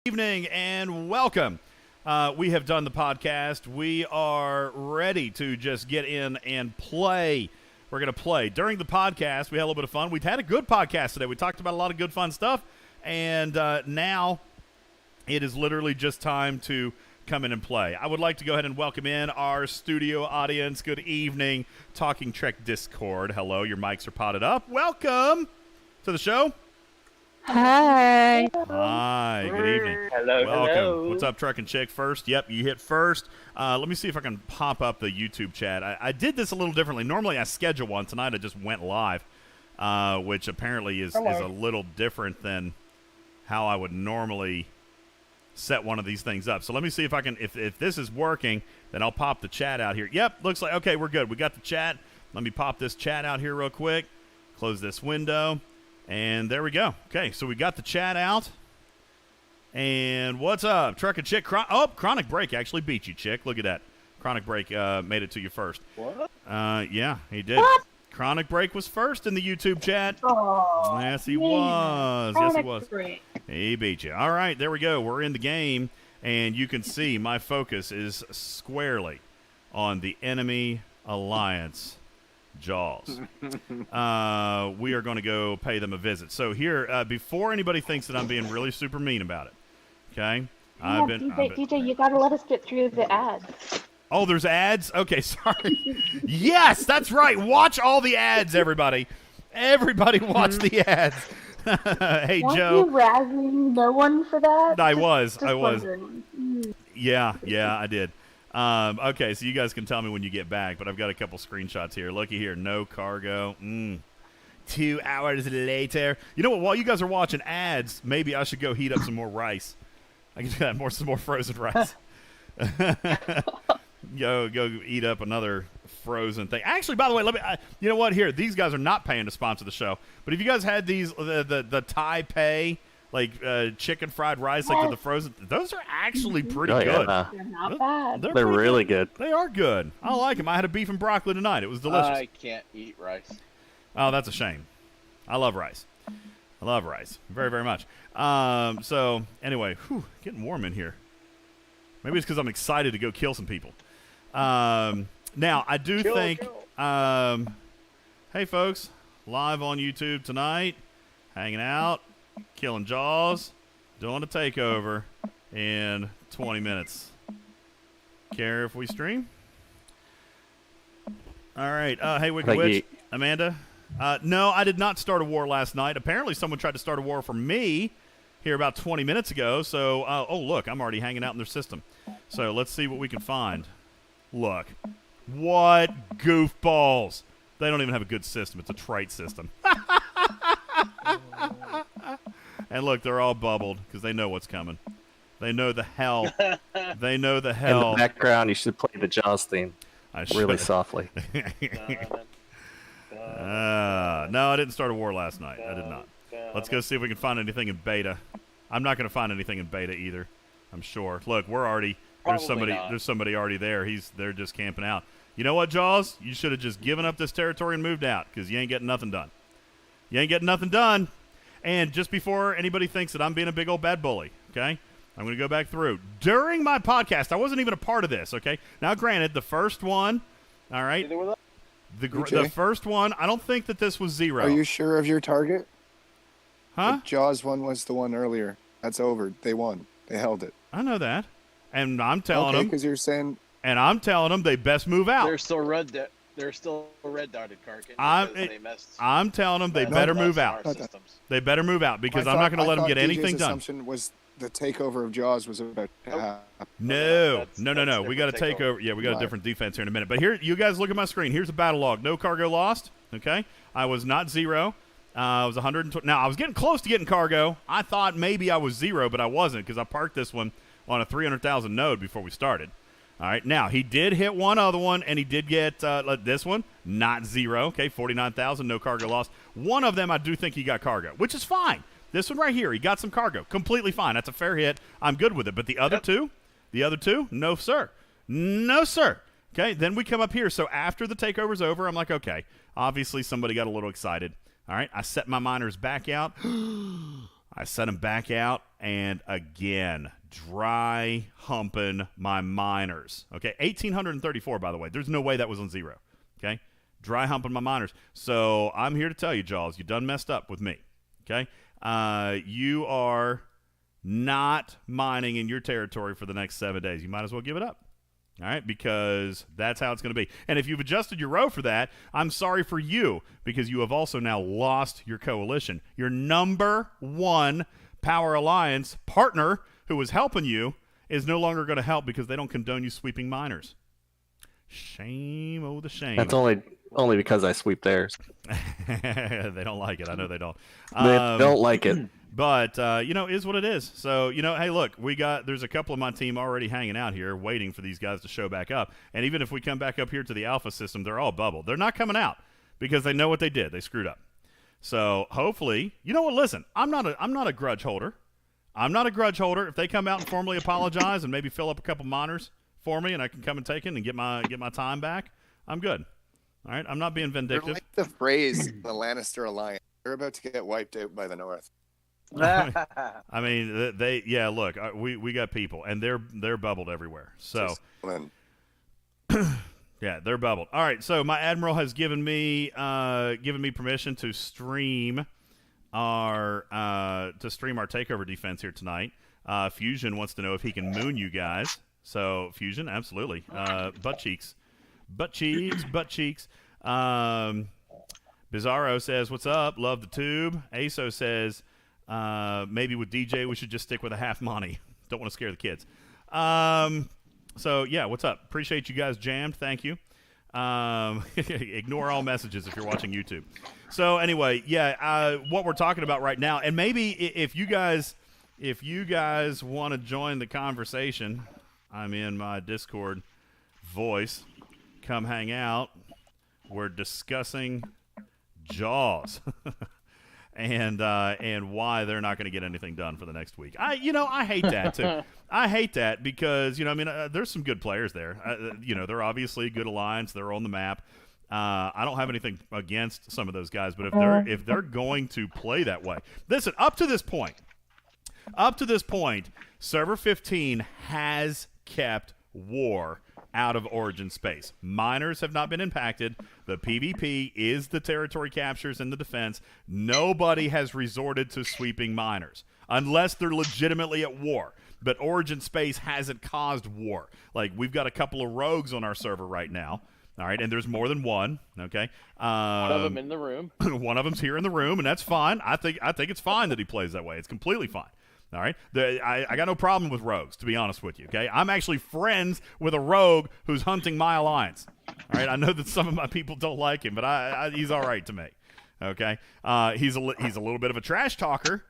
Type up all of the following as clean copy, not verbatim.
Evening and welcome. We have done the podcast. We are ready to just get in and play. We're going to play. During the podcast, we had a little bit of fun. We've had a good podcast today. We talked about a lot of good fun stuff, and now it is literally just time to come in and play. I would like to go ahead and welcome in our studio audience. Good evening, Talking Trek Discord. Hello, your mics are potted up. Welcome to the show. Hi. Hi, good evening. Hello, welcome. hello. What's up, Truck and Chick? First, yep, you hit first. Let me see if I can pop up the YouTube chat. I did this a little differently. Normally, I schedule one. Tonight, I just went live, which apparently is a little different than how I would normally set one of these things up. So let me see if I can. If this is working, then I'll pop the chat out here. Yep, looks like okay. We're good. We got the chat. Let me pop this chat out here real quick. Close this window. And there we go. Okay, so we got the chat out. And what's up? Truck and Chick. Chronic Break actually beat you, Chick. Look at that. Chronic Break made it to you first. What? Yeah, he did. What? Chronic Break was first in the YouTube chat. Oh, Yes, he was. Yes, he was. Break. He beat you. All right, there we go. We're in the game. And you can see my focus is squarely on the enemy alliance. Jaws. We are going to go pay them a visit. So here, before anybody thinks that I'm being really super mean about it, okay? Yeah, DJ, you gotta let us get through the ads. Oh, there's ads? Okay, sorry. Yes, that's right. Watch all the ads, everybody. Everybody watch the ads. Hey, Weren't Joe. you razzing no one for that? I was. Wondering. Yeah, I did. Okay, so you guys can tell me when you get back, but I've got a couple screenshots here. Looky here, no cargo. 2 hours later. You know what? While you guys are watching ads, maybe I should go heat up some more rice. I can do that some more frozen rice. Go eat up another frozen thing. Actually, by the way, you know what? Here, these guys are not paying to sponsor the show. But if you guys had these, the Taipei, like chicken fried rice, like the frozen, those are actually pretty good. They're not bad. They're really good. They are good. I like them. I had a beef and broccoli tonight. It was delicious. I can't eat rice. Oh, that's a shame. I love rice. I love rice very, very much. So anyway, getting warm in here. Maybe it's because I'm excited to go kill some people. Now I do think. Hey folks, live on YouTube tonight, hanging out, killing Jaws, doing a takeover in 20 minutes. Care if we stream? All right. Hey, Wicked Witch, Amanda. No, I did not start a war last night. Apparently, someone tried to start a war for me here about 20 minutes ago. So, oh, look, I'm already hanging out in their system. So let's see what we can find. Look. What goofballs. They don't even have a good system. It's a trite system. And look, they're all bubbled because they know what's coming. They know the hell. They know the hell. In the background, you should play the Jaws theme really softly. No, I didn't start a war last night. I did not. Let's go see if we can find anything in beta. I'm not going to find anything in beta either. I'm sure. Look, we're already. There's somebody already there. They're just camping out. You know what, Jaws? You should have just given up this territory and moved out because you ain't getting nothing done. You ain't getting nothing done. And just before anybody thinks that I'm being a big old bad bully, okay, I'm going to go back through. During my podcast, I wasn't even a part of this, okay? Now, granted, the first one, all right, the first one, I don't think that this was 0. Are you sure of your target? Huh? The Jaws one was the one earlier. That's over. They won. They held it. I know that. And I'm telling them. because you're saying. And I'm telling them they best move out. They're still red dotted, Karkin. I'm telling them they better move out. They better move out because I'm not going to let them get anything done. Assumption was the takeover of Jaws was about to happen. No. We got a takeover. Yeah, we got a different defense here in a minute. But here, you guys look at my screen. Here's a battle log. No cargo lost. Okay. I was not 0. I was 120. Now, I was getting close to getting cargo. I thought maybe I was 0, but I wasn't because I parked this one on a 300,000 node before we started. All right, now, he did hit one other one, and he did get this one, not 0. Okay, 49,000, no cargo lost. One of them, I do think he got cargo, which is fine. This one right here, he got some cargo. Completely fine. That's a fair hit. I'm good with it. But the other two, no, sir. No, sir. Okay, then we come up here. So after the takeover's over, I'm like, okay, obviously somebody got a little excited. All right, I set my miners back out. I set them back out, and again, dry humping my miners. Okay, 1,834, by the way. There's no way that was on 0. Okay, dry humping my miners. So I'm here to tell you, Jaws, you done messed up with me. Okay, you are not mining in your territory for the next 7 days. You might as well give it up. All right, because that's how it's going to be. And if you've adjusted your row for that, I'm sorry for you, because you have also now lost your coalition. Your number 1 Power Alliance partner who was helping you is no longer going to help because they don't condone you sweeping miners. Shame, oh the shame. That's only because I sweep theirs. They don't like it. I know they don't. They don't like it. But, is what it is. So, hey, look, there's a couple of my team already hanging out here waiting for these guys to show back up. And even if we come back up here to the alpha system, they're all bubbled. They're not coming out because they know what they did. They screwed up. So, hopefully, you know what, listen, I'm not a grudge holder. I'm not a grudge holder. If they come out and formally apologize and maybe fill up a couple miners for me and I can come and take it and get my time back, I'm good. All right? I'm not being vindictive. They're like the phrase, the Lannister Alliance. They're about to get wiped out by the North. I mean, look, we got people, and they're bubbled everywhere. So, yeah, they're bubbled. All right, so my admiral has given me permission to stream our takeover defense here tonight. Fusion wants to know if he can moon you guys. So Fusion, absolutely. Butt cheeks. Bizarro says, "What's up? Love the tube." Aso says, maybe with DJ we should just stick with a half Monty. Don't want to scare the kids. So yeah, what's up? Appreciate you guys jammed. Thank you. Ignore all messages if you're watching YouTube. So anyway, yeah, what we're talking about right now, and maybe if you guys want to join the conversation, I'm in my Discord voice. Come hang out. We're discussing Jaws. And why they're not going to get anything done for the next week. I hate that too. I hate that because there's some good players there. They're obviously a good alliance. They're on the map. I don't have anything against some of those guys, but if they're going to play that way, listen. Up to this point, Server 15 has kept war out of Origin space. Miners have not been impacted. The PvP is the territory captures and the defense. Nobody has resorted to sweeping miners unless they're legitimately at war. But Origin space hasn't caused war. Like, we've got a couple of rogues on our server right now. All right, and there's more than one. Okay, one of them in the room. One of them's here in the room, and that's fine. I think it's fine that he plays that way. It's completely fine. All right, I got no problem with rogues, to be honest with you. Okay, I'm actually friends with a rogue who's hunting my alliance. All right, I know that some of my people don't like him, but he's all right to me. Okay, he's a little bit of a trash talker.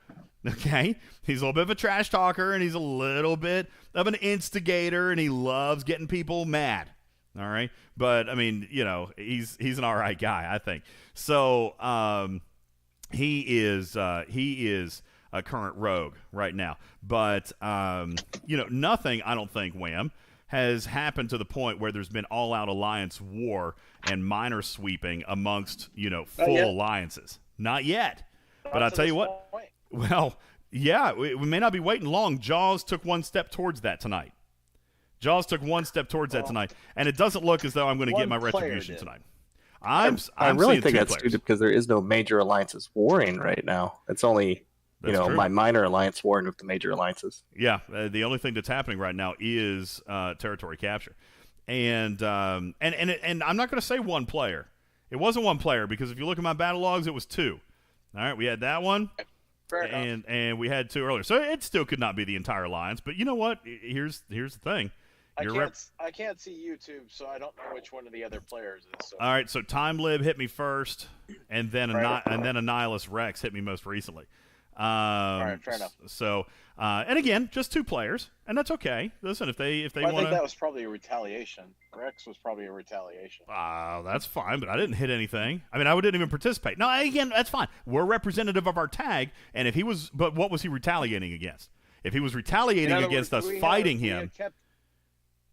Okay, he's a little bit of a trash talker, and he's a little bit of an instigator, and he loves getting people mad. All right, but I mean, he's an all right guy, I think. So he is a current rogue right now, but nothing, I don't think, Wham, has happened to the point where there's been all-out alliance war and minor sweeping amongst full alliances. Not yet. But I'll tell you what. Well, yeah, we may not be waiting long. Jaws took one step towards that tonight. And it doesn't look as though I'm going to get my retribution tonight. I really think that's stupid because there is no major alliances warring right now. It's only true. My minor alliance warring with the major alliances. Yeah, the only thing that's happening right now is territory capture, and I'm not going to say one player. It wasn't one player because if you look at my battle logs, it was 2. All right, we had that one, and we had 2 earlier, so it still could not be the entire alliance. But you know what? Here's the thing. I can't see YouTube, so I don't know which one of the other players is. So. All right, so TimeLib hit me first, and then Annihilus Rex hit me most recently. All right, fair enough. So, and again, just 2 players, and that's okay. Listen, if they want to, I think that was probably a retaliation. Rex was probably a retaliation. That's fine, but I didn't hit anything. I mean, I didn't even participate. No, again, that's fine. We're representative of our tag, and if he was, but what was he retaliating against? If he was retaliating against us fighting him.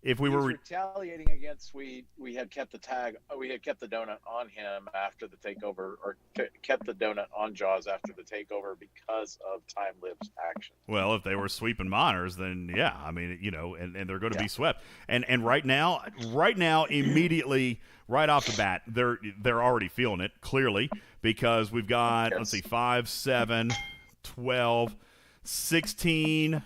if we were retaliating against, we had kept the tag, we had kept the donut on him after the takeover, or kept the donut on Jaws after the takeover because of time-lived action. Well, if they were sweeping minors, then yeah, I mean, you know, and they're going to be swept. And right now, immediately, right off the bat, they're already feeling it clearly because we've got let's see, 5, 7, 12, 16.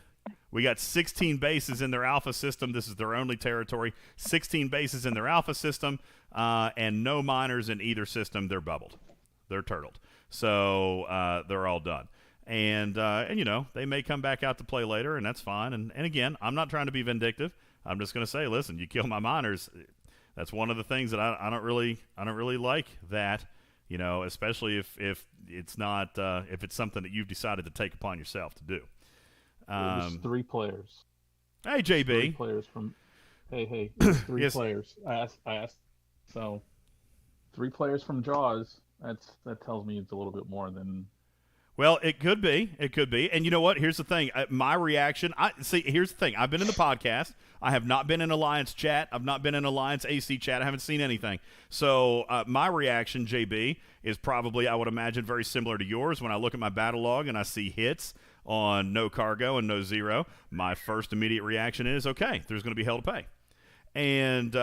We got 16 bases in their alpha system. This is their only territory. 16 bases in their alpha system, and no minors in either system. They're bubbled. They're turtled. So they're all done. And you know, they may come back out to play later, and that's fine. And again, I'm not trying to be vindictive. I'm just going to say, listen, you kill my minors. That's one of the things that I don't really like that. You know, especially if it's not if it's something that you've decided to take upon yourself to do. There's 3 players. Hey, JB. 3 players from. Hey. There's 3 Yes. players. I asked. So, 3 players from Jaws. That tells me it's a little bit more than. Well, it could be. And you know what? Here's the thing. My reaction. Here's the thing. I've been in the podcast. I have not been in Alliance chat. I've not been in Alliance AC chat. I haven't seen anything. So my reaction, JB, is probably, I would imagine, very similar to yours. When I look at my battle log and I see hits on no cargo and no zero, my first immediate reaction is, okay, there's going to be hell to pay. And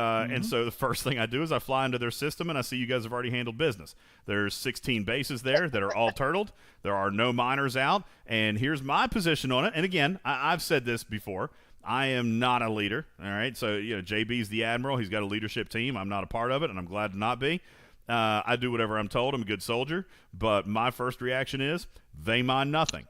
so the first thing I do is I fly into their system, and I see you guys have already handled business. There's 16 bases there that are all turtled. There are no minors out. And here's my position on it. And again, I've said this before. I am not a leader. All right. So, you know, JB's the admiral. He's got a leadership team. I'm not a part of it, and I'm glad to not be. I do whatever I'm told. I'm a good soldier. But my first reaction is they mind nothing.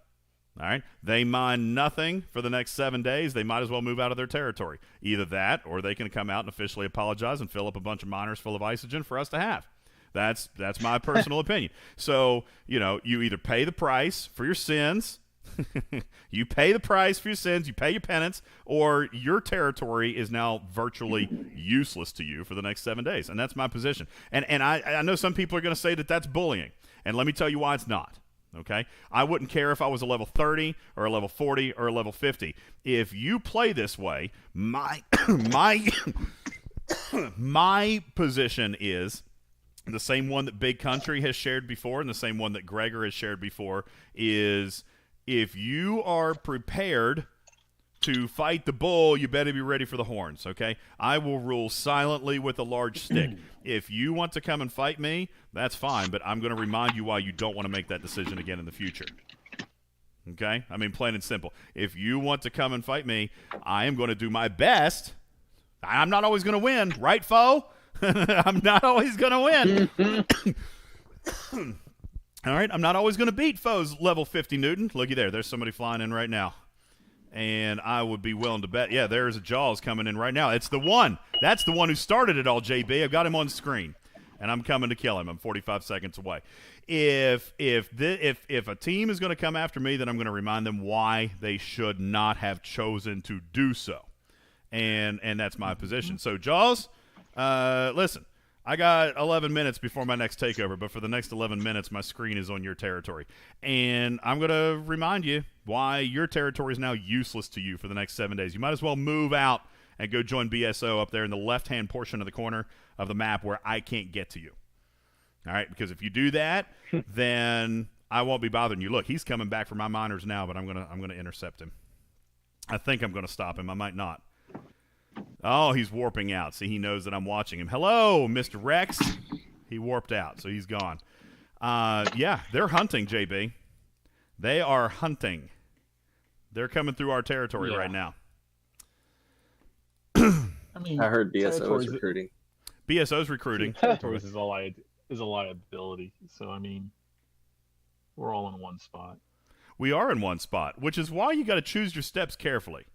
All right, they mind nothing for the next 7 days. They might as well move out of their territory. Either that, or they can come out and officially apologize and fill up a bunch of miners full of isogen for us to have. That's my personal opinion. So, you know, you either pay the price for your sins, you pay the price for your sins, you pay your penance, or your territory is now virtually useless to you for the next 7 days. And that's my position. And I know some people are going to say that that's bullying. And let me tell you why it's not. Okay, I wouldn't care if I was a level 30 or a level 40 or a level 50. If you play this way, my position is the same one that Big Country has shared before, and the same one that Gregor has shared before. Is if you are prepared to fight the bull, you better be ready for the horns, okay? I will rule silently with a large stick. If you want to come and fight me, that's fine, but I'm going to remind you why you don't want to make that decision again in the future. Okay? I mean, plain and simple. If you want to come and fight me, I am going to do my best. I'm not always going to win, right, foe? I'm not always going to win. All right? I'm not always going to beat foes level 50 Newton. Looky there. There's somebody flying in right now. And I would be willing to bet, yeah, there's a Jaws coming in right now. It's the one. That's the one who started it all, JB. I've got him on screen, and I'm coming to kill him. I'm 45 seconds away. If a team is going to come after me, then I'm going to remind them why they should not have chosen to do so. And that's my position. So, Jaws, listen, I got 11 minutes before my next takeover, but for the next 11 minutes, my screen is on your territory. And I'm going to remind you why your territory is now useless to you for the next 7 days. You might as well move out and go join BSO up there in the left-hand portion of the corner of the map where I can't get to you. All right? Because if you do that, then I won't be bothering you. Look, he's coming back for my miners now, but I'm gonna intercept him. I think I'm going to stop him. I might not. Oh, he's warping out. See, he knows that I'm watching him. Hello, Mr. Rex. He warped out, so he's gone. Yeah, they're hunting, JB. They are hunting. They're coming through our territory right now. I mean, I heard BSO is recruiting. BSO's recruiting. Territories is a liability. So, I mean, we're all in one spot. We are in one spot, which is why you got to choose your steps carefully.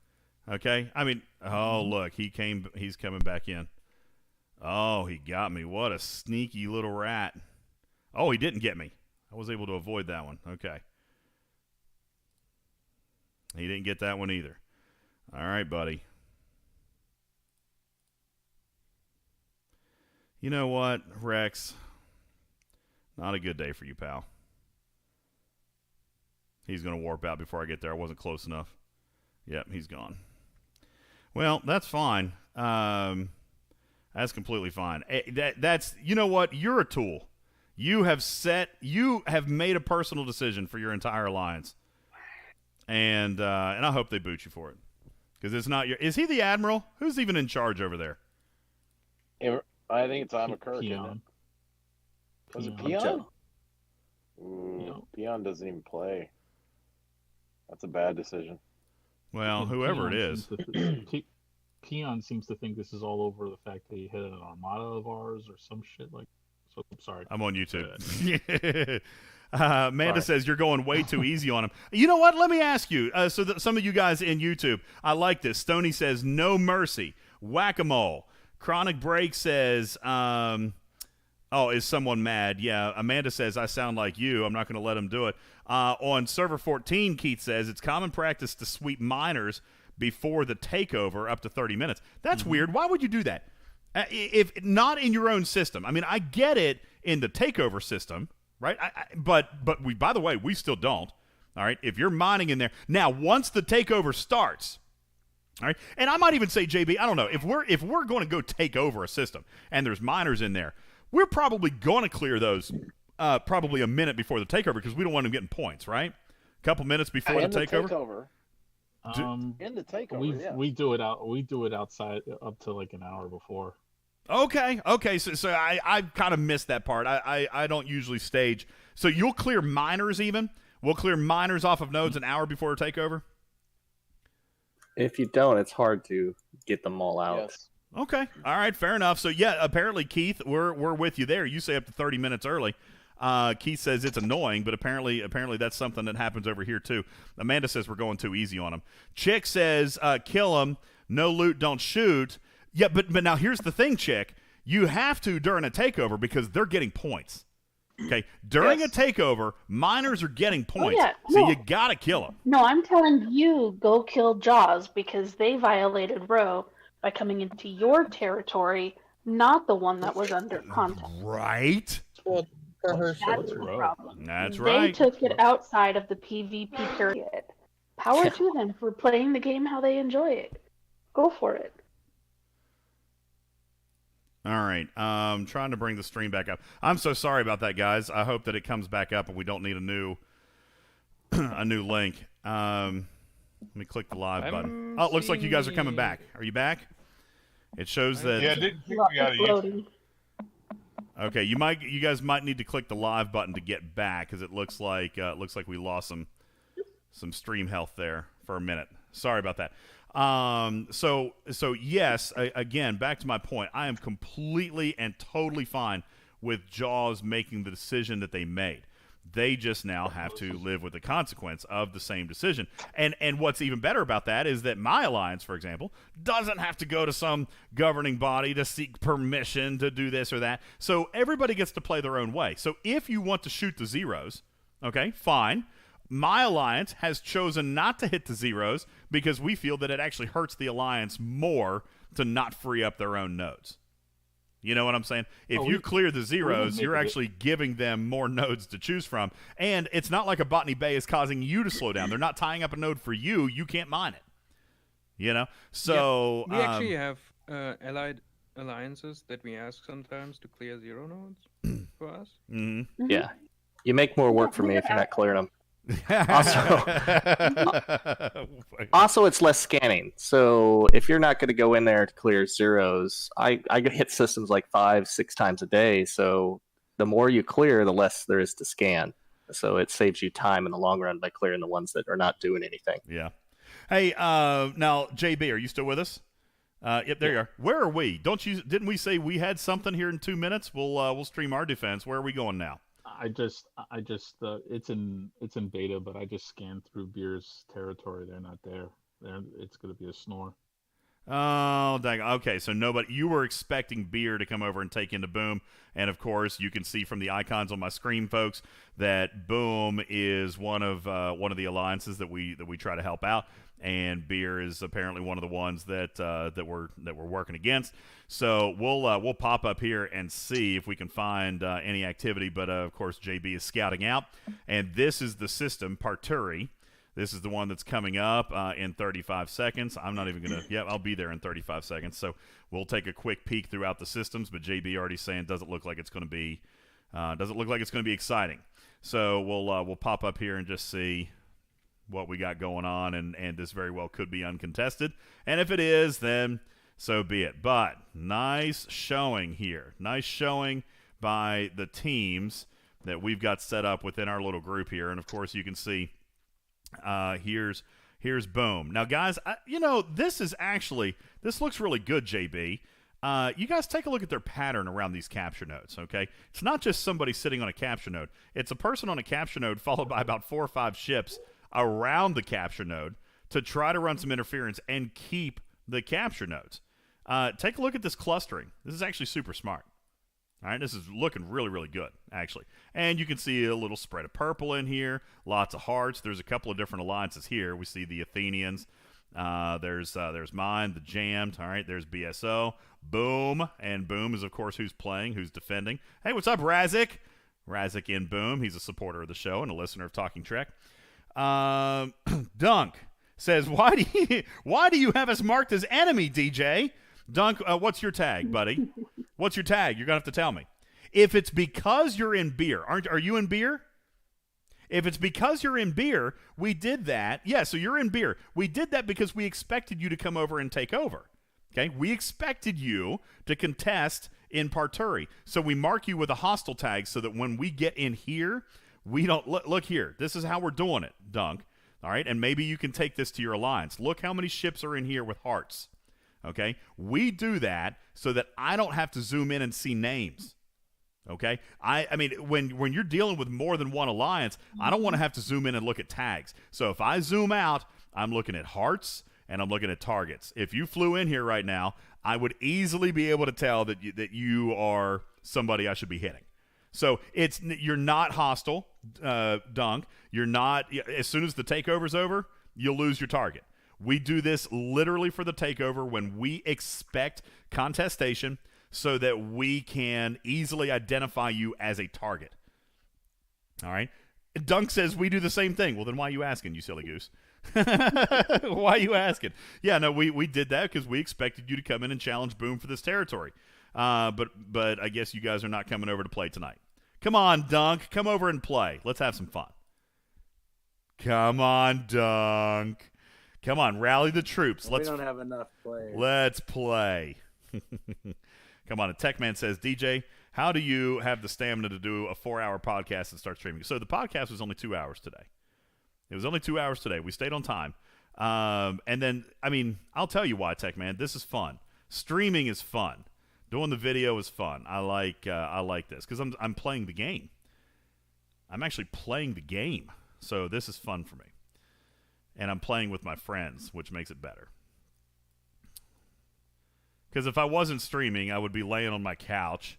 Okay? I mean, oh, look, he's coming back in. Oh, he got me. What a sneaky little rat. Oh, he didn't get me. I was able to avoid that one. Okay. He didn't get that one either. All right, buddy. You know what, Rex? Not a good day for you, pal. He's going to warp out before I get there. I wasn't close enough. Yep, he's gone. Well, that's fine. That's completely fine. That's you know what? You're a tool. You have made a personal decision for your entire alliance, and I hope they boot you for it because it's not your. Is he the admiral? Who's even in charge over there? I think it's Amakirk, isn't it? Peon. Was it Peon. Peon? Ooh, Peon doesn't even play. That's a bad decision. Well, whoever it is. Peon seems to think this is all over the fact that he hit an armada of ours or some shit like. So I'm sorry. I'm on YouTube. Amanda says you're going way too easy on him. You know what? Let me ask you. Some of you guys in YouTube, I like this. Stoney says no mercy. Whack-a-mole. Chronic Break says, is someone mad? Yeah. Amanda says I sound like you. I'm not going to let him do it. On server 14, Keith says it's common practice to sweep minors before the takeover up to 30 minutes. That's weird. Why would you do that? If not in your own system. I mean, I get it in the takeover system, right? But we, by the way, we still don't. All right. If you're mining in there now, once the takeover starts, all right, and I might even say, JB, I don't know if we're going to go take over a system and there's miners in there, we're probably going to clear those probably a minute before the takeover because we don't want them getting points, right? A couple minutes before the takeover. In the takeover, we do it outside up to like an hour before. Okay. So I kind of missed that part. I don't usually stage. So you'll clear miners even? We'll clear miners off of nodes an hour before a takeover? If you don't, it's hard to get them all out. Yes. Okay. All right. Fair enough. So yeah, apparently Keith, we're with you there. You say up to 30 minutes early. Keith says it's annoying, but apparently that's something that happens over here too. Amanda says we're going too easy on him. Chick says kill him. No loot, don't shoot. Yeah, but now here's the thing, Chick. You have to during a takeover because they're getting points. Okay, during a takeover, miners are getting points, so you gotta kill them. No, I'm telling you, go kill Jaws because they violated Roe by coming into your territory, not the one that was under contact. Right. That's the problem. That's right. They took it outside of the PvP period. Power to them for playing the game how they enjoy it. Go for it. All right. Trying to bring the stream back up. I'm so sorry about that, guys. I hope that it comes back up and we don't need a new link. Let me click the live button. Oh, it looks like you guys are coming back. Are you back? It shows that. Yeah, I didn't think we got it. Okay, you guys might need to click the live button to get back because it looks like we lost some stream health there for a minute. Sorry about that. So yes, again, back to my point. I am completely and totally fine with Jaws making the decision that they made. They just now have to live with the consequence of the same decision. And what's even better about that is that my alliance, for example, doesn't have to go to some governing body to seek permission to do this or that. So everybody gets to play their own way. So if you want to shoot the zeros, okay, fine. My alliance has chosen not to hit the zeros because we feel that it actually hurts the alliance more to not free up their own nodes. You know what I'm saying? If you clear the zeros, you're actually giving them more nodes to choose from. And it's not like a Botany Bay is causing you to slow down. They're not tying up a node for you. You can't mine it. You know? So we actually have allied alliances that we ask sometimes to clear zero nodes for us. Mm-hmm. Yeah. You make more work for me if you're not clearing them. Also, it's less scanning. So if you're not going to go in there to clear zeros, I hit systems like 5-6 times a day. So the more you clear, the less there is to scan. So it saves you time in the long run by clearing the ones that are not doing anything. Yeah. Hey, now JB, are you still with us? Yep, there you are. Where are we? Didn't we say we had something here in 2 minutes? We'll stream our defense. Where are we going now? I just it's in beta, but I just scanned through Beer's territory. They're not there. It's going to be a snore. Oh, dang. Okay, so you were expecting Beer to come over and take into Boom, and of course you can see from the icons on my screen, folks, that Boom is one of the alliances that we try to help out, and Beer is apparently one of the ones that we're working against. So we'll pop up here and see if we can find any activity. But of course JB is scouting out, and this is the system Parturi This is the one that's coming up in 35 seconds. I'm not even going to – yeah, I'll be there in 35 seconds. So we'll take a quick peek throughout the systems, but JB already saying doesn't look like it's going to be exciting. So we'll pop up here and just see what we got going on, and this very well could be uncontested. And if it is, then so be it. But nice showing here. Nice showing by the teams that we've got set up within our little group here. And, of course, you can see – here's Boom. Now, guys, this looks really good, JB. You guys take a look at their pattern around these capture nodes, okay? It's not just somebody sitting on a capture node. It's a person on a capture node followed by about 4 or 5 ships around the capture node to try to run some interference and keep the capture nodes. Take a look at this clustering. This is actually super smart. All right, this is looking really, really good, actually. And you can see a little spread of purple in here, lots of hearts. There's a couple of different alliances here. We see the Athenians. There's mine, the Jammed. All right, there's BSO. Boom. And Boom is, of course, who's playing, who's defending. Hey, what's up, Razik? Razik in Boom. He's a supporter of the show and a listener of Talking Trek. Dunk says, why do you have us marked as enemy, DJ? Dunk, what's your tag, buddy? What's your tag? You're going to have to tell me. If it's because you're in beer, are you in beer? If it's because you're in beer, we did that. Yeah, so you're in beer. We did that because we expected you to come over and take over. Okay? We expected you to contest in Parturi. So we mark you with a hostile tag so that when we get in here, we don't look here. This is how we're doing it, Dunk. All right? And maybe you can take this to your alliance. Look how many ships are in here with hearts. Okay? We do that so that I don't have to zoom in and see names. Okay? I mean, when you're dealing with more than one alliance, I don't want to have to zoom in and look at tags. So if I zoom out, I'm looking at hearts and I'm looking at targets. If you flew in here right now, I would easily be able to tell that you are somebody I should be hitting. So you're not hostile, Dunk. You're not. As soon as the takeover's over, you'll lose your target. We do this literally for the takeover when we expect contestation so that we can easily identify you as a target. All right? Dunk says we do the same thing. Well, then why are you asking, you silly goose? Why are you asking? Yeah, no, we did that because we expected you to come in and challenge Boom for this territory. But I guess you guys are not coming over to play tonight. Come on, Dunk. Come over and play. Let's have some fun. Come on, Dunk. Come on, rally the troops. We don't have enough players. Let's play. Come on. A Techman says, DJ, how do you have the stamina to do a 4-hour podcast and start streaming? So the podcast was only 2 hours today. It was only 2 hours today. We stayed on time. And then, I mean, I'll tell you why, Techman. This is fun. Streaming is fun. Doing the video is fun. I like this because I'm playing the game. I'm actually playing the game. So this is fun for me. And I'm playing with my friends, which makes it better. Because if I wasn't streaming, I would be laying on my couch,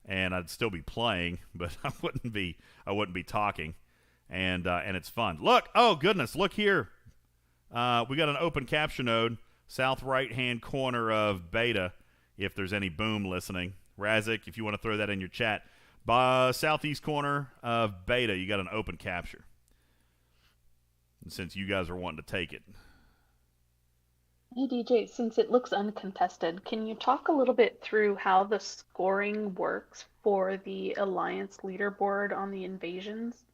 and I'd still be playing, but I wouldn't be talking, and it's fun. Look, oh goodness, look here. We got an open capture node, south right-hand corner of beta. If there's any Boom listening, Razik, if you want to throw that in your chat, southeast corner of beta, you got an open capture. Since you guys are wanting to take it. Hey DJ, since it looks uncontested, can you talk a little bit through how the scoring works for the Alliance leaderboard on the invasions?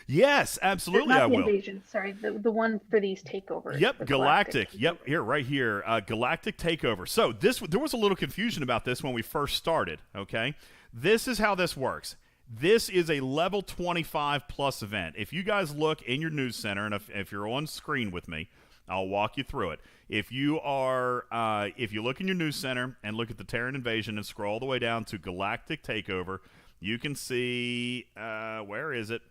Yes, absolutely. Not I the will. invasions, sorry, the one for these takeovers. Yep, Galactic. Yep, right here, Galactic Takeover. So there was a little confusion about this when we first started. Okay, this is how this works. This is a level 25 plus event. If you guys look in your news center, and if you're on screen with me, I'll walk you through it. If you look in your news center and look at the Terran Invasion and scroll all the way down to Galactic Takeover, you can see, where is it?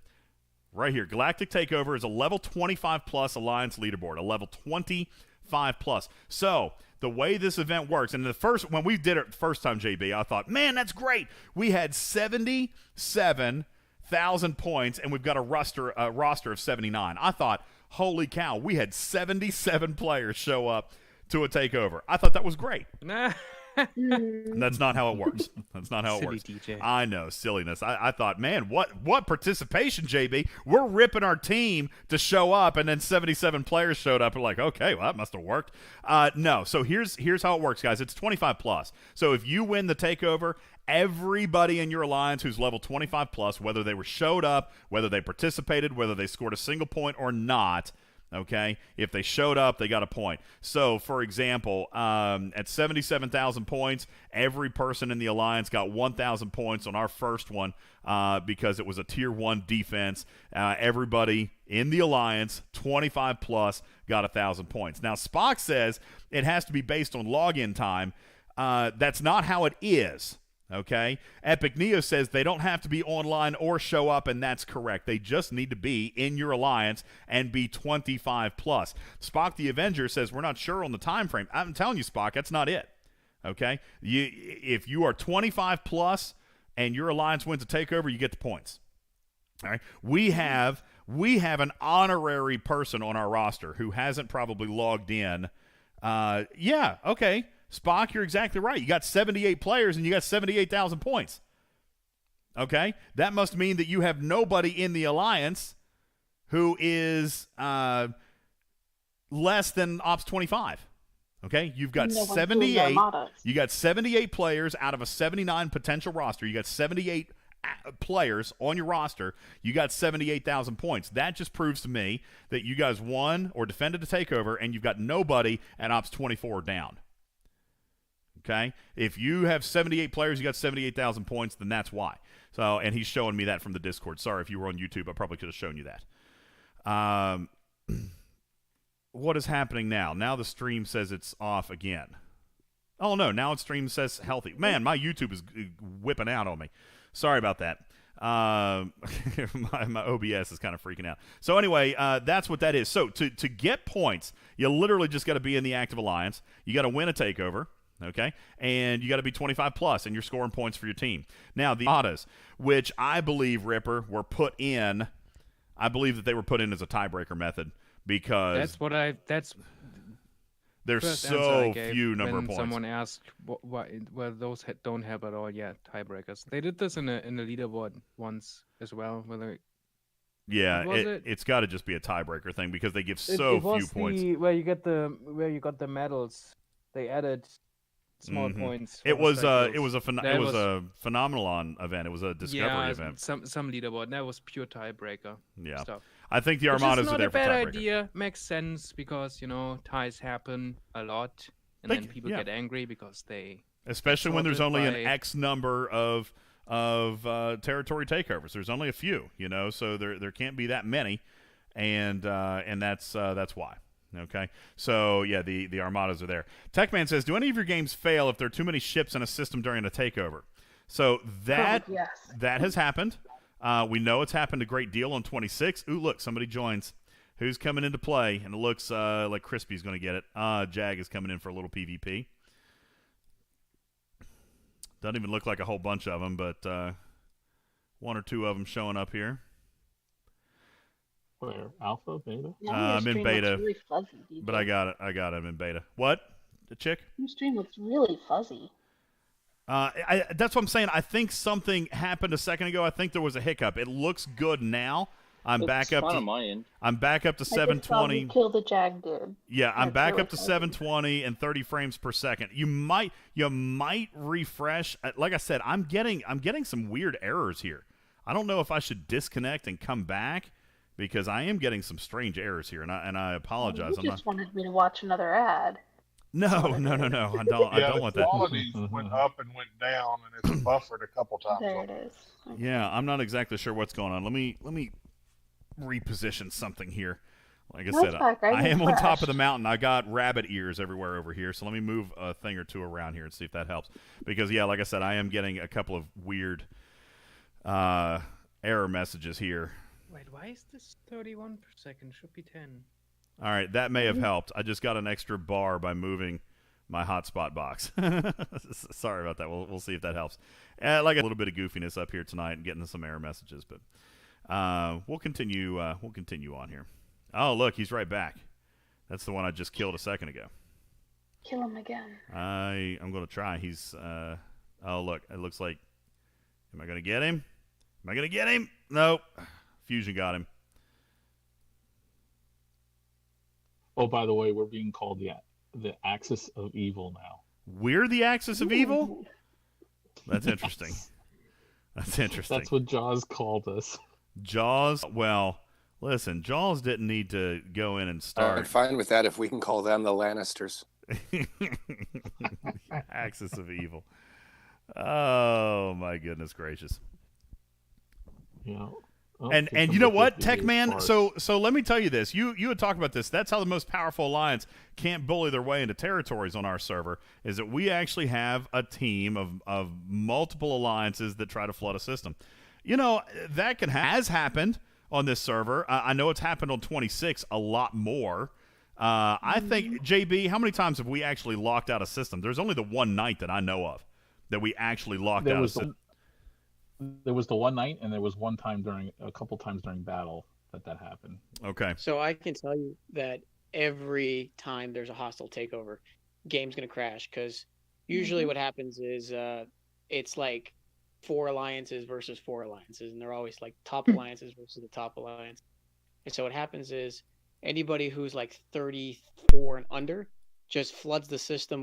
Right here. Galactic Takeover is a level 25 plus Alliance leaderboard, a level 25 plus. So the way this event works, and when we did it the first time, JB, I thought, man, that's great. We had 77,000 points, and we've got a roster of 79. I thought, holy cow, we had 77 players show up to a takeover. I thought that was great. Nah. That's not how it works. That's not how it Silly works. DJ. I know, silliness. I thought, man, what participation, JB? We're ripping our team to show up, and then 77 players showed up. And like, okay, well, that must have worked. No, so here's how it works, guys. It's 25 plus. So if you win the takeover, everybody in your alliance who's level 25 plus, whether they were showed up, whether they participated, whether they scored a single point or not, okay, if they showed up, they got a point. So, for example, at 77,000 points, every person in the alliance got 1,000 points on our first one because it was a tier 1 defense. Everybody in the alliance, 25 plus, got 1,000 points. Now, Spock says it has to be based on login time. That's not how it is. Okay, Epic Neo says they don't have to be online or show up, and that's correct. They just need to be in your alliance and be 25 plus. Spock the Avenger says we're not sure on the time frame. I'm telling you, Spock, that's not it. Okay, if you are 25 plus and your alliance wins a takeover, you get the points. All right, we have an honorary person on our roster who hasn't probably logged in. Yeah, okay. Spock, you're exactly right. You got 78 players and you got 78,000 points. Okay? That must mean that you have nobody in the alliance who is less than Ops 25. Okay? You've got 78. You got 78 players out of a 79 potential roster. You got 78 players on your roster. You got 78,000 points. That just proves to me that you guys won or defended a takeover and you've got nobody at Ops 24 down. Okay, if you have 78 players, you got 78,000 points, then that's why. So, and he's showing me that from the Discord. Sorry, if you were on YouTube, I probably could have shown you that. What is happening now? Now the stream says it's off again. Oh, no, now the stream says healthy. Man, my YouTube is whipping out on me. Sorry about that. My OBS is kind of freaking out. So anyway, that's what that is. So to get points, you literally just got to be in the active alliance. You got to win a takeover. Okay, and you got to be 25 plus, and you're scoring points for your team. Now, the autos, which I believe, Ripper, were put in, I believe that they were put in as a tiebreaker method because there's so few number of points. Someone asked why those don't have at all yet tiebreakers. They did this in a leaderboard once as well. Yeah, it's got to just be a tiebreaker thing because they give so few points. Where you got the medals, they added small points. It was a phenomenal event. It was a discovery event. Some leaderboard. That was pure tiebreaker stuff. I think the Armadas are there for tiebreaker. Which is not a bad idea. Makes sense because ties happen a lot, and then people get angry because they. Especially when there's only an X number of territory takeovers. There's only a few, so there can't be that many, and that's why. Okay, so yeah, the Armadas are there. Techman says, do any of your games fail if there are too many ships in a system during a takeover? So that has happened. We know it's happened a great deal on 26. Ooh, look, somebody joins. Who's coming into play? And it looks like Crispy's going to get it. Jag is coming in for a little PvP. Doesn't even look like a whole bunch of them, but one or two of them showing up here. Where? Alpha? Beta? I'm in beta, really fuzzy, but I got it. I'm in beta. What? The chick? Your stream looks really fuzzy. That's what I'm saying. I think something happened a second ago. I think there was a hiccup. It looks good now. I'm back up to my end. I'm back up to 720. Kill the Jag dude. Yeah, I'm back up to 720 and 30 frames per second. You might refresh. Like I said, I'm getting some weird errors here. I don't know if I should disconnect and come back. Because I am getting some strange errors here, and I apologize. You just wanted me to watch another ad. No. I don't want that. The quality went up and went down, and it's buffered a couple times. There it is. Okay. Yeah, I'm not exactly sure what's going on. Let me reposition something here. Like I said, I am on top of the mountain. I got rabbit ears everywhere over here, so let me move a thing or two around here and see if that helps. Because yeah, like I said, I am getting a couple of weird error messages here. Wait, why is this 31 per second? Should be 10. All right, that may have helped. I just got an extra bar by moving my hotspot box. Sorry about that. We'll see if that helps. Like a little bit of goofiness up here tonight and getting some error messages, but we'll continue. We'll continue on here. Oh, look, he's right back. That's the one I just killed a second ago. Kill him again. I'm going to try. He's, oh, look. It looks like, am I going to get him? Am I going to get him? Nope. Fusion got him. Oh, by the way, we're being called the Axis of Evil now. We're the Axis of Evil? That's interesting. That's interesting. That's what Jaws called us. Jaws? Well, listen, Jaws didn't need to go in and start. I'm fine with that if we can call them the Lannisters. Axis of Evil. Oh, my goodness gracious. Yeah. Oh, and you know what, Tech Man? So let me tell you this. You had talked about this. That's how the most powerful alliance can't bully their way into territories on our server, is that we actually have a team of multiple alliances that try to flood a system. You know, that has happened on this server. I know it's happened on 26 a lot more. I think, JB, how many times have we actually locked out a system? There's only the one night that I know of that we actually locked out a system. There was the one night, and there was a couple times during battle that happened. Okay. So I can tell you that every time there's a hostile takeover, game's gonna crash, because usually what happens is it's like 4 alliances versus 4 alliances, and they're always like top alliances versus the top alliance. And so what happens is anybody who's like 34 and under just floods the system